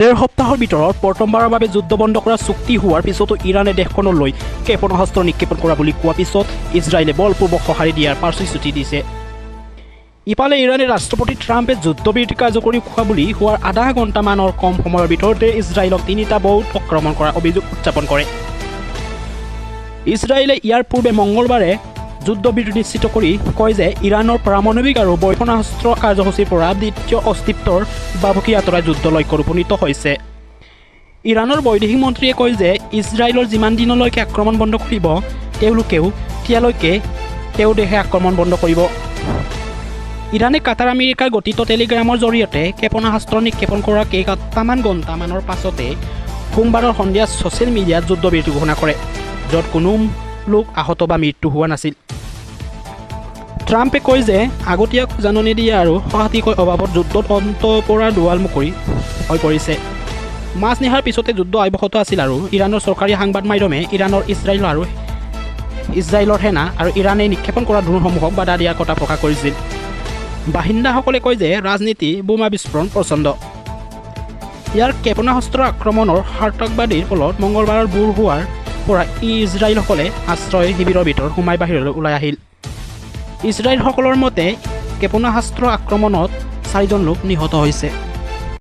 ডেৰ সপ্তাহৰ ভিতৰত প্ৰথমবাৰৰ বাবে যুদ্ধ বন্ধ কৰা চুক্তি হোৱাৰ পিছতো ইৰাণে দেশখনলৈ ক্ষেপণাস্ত্ৰ নিক্ষেপণ কৰা বুলি কোৱা পিছত ইজৰাইলে বলপূৰ্বক সঁহাৰি দিয়াৰ প্ৰতিশ্ৰুতি দিছে। ইফালে ইৰাণে ৰাষ্ট্ৰপতি ট্ৰাম্পে যুদ্ধবিৰতি কাৰ্যকৰী হোৱা বুলি হোৱাৰ আধা ঘণ্টামানৰ কম সময়ৰ ভিতৰতে ইজৰাইলক 3টা বৌদ্ধ আক্ৰমণ কৰাৰ অভিযোগ উত্থাপন কৰে। ইজৰাইলে ইয়াৰ পূৰ্বে মঙলবাৰে যুদ্ধবিৰতি নিশ্চিত কৰি কয় যে ইৰাণৰ পাৰমাণৱিক আৰু ক্ষেপণাস্ত্ৰ কাৰ্যসূচীৰ পৰা দ্বিতীয় অস্তিত্বৰ ভাবুকি আঁতৰাই যুদ্ধ লক্ষ্যত উপনীত হৈছে। ইৰাণৰ বৈদেশিক মন্ত্ৰীয়ে কয় যে ইজৰাইলৰ যিমান দিনলৈকে আক্ৰমণ বন্ধ কৰিব তেতিয়ালৈকে তেওঁ দেশে আক্ৰমণ বন্ধ কৰিব। ইৰাণে কাটাৰ আমেৰিকাৰ গঠিত টেলিগ্ৰামৰ জৰিয়তে ক্ষেপণাস্ত্ৰ নিক্ষেপণ কৰা কেইটামান ঘণ্টামানৰ পাছতে সোমবাৰৰ সন্ধিয়া ছ'চিয়েল মিডিয়াত যুদ্ধবিৰতি ঘোষণা কৰে, য'ত কোনো লোক আহত বা মৃত্যু হোৱা নাছিল। ট্ৰাম্পে কয় যে আগতীয়াকৈ জাননী দিয়া আৰু সহাতিকৰ অভাৱত যুদ্ধত অন্ত পৰাৰ দুৱাল মুকলি হৈ পৰিছে। মাজনিশাৰ পিছতে যুদ্ধ অব্যাহত আছিল আৰু ইৰাণৰ চৰকাৰী সংবাদ মাধ্যমে ইজৰাইলৰ সেনা আৰু ইৰাণে নিক্ষেপণ কৰা ড্ৰোনসমূহক বাধা দিয়াৰ কথা প্ৰকাশ কৰিছিল। বাসিন্দাসকলে কয় যে ৰাজনীতি বোমা বিস্ফোৰণ প্ৰচণ্ড। ইয়াৰ ক্ষেপণাস্ত্ৰ আক্ৰমণৰ সতৰ্কবাদীৰ ফলত মঙলবাৰৰ ভোৰ হোৱাৰ পৰা ইজৰাইলসকলে আশ্ৰয় শিবিৰৰ ভিতৰত সোমাই বাহিৰলৈ ওলাই আহিল। ইজৰাইলসকলৰ মতে ক্ষেপণাস্ত্ৰ আক্ৰমণত 4জন লোক নিহত হৈছে।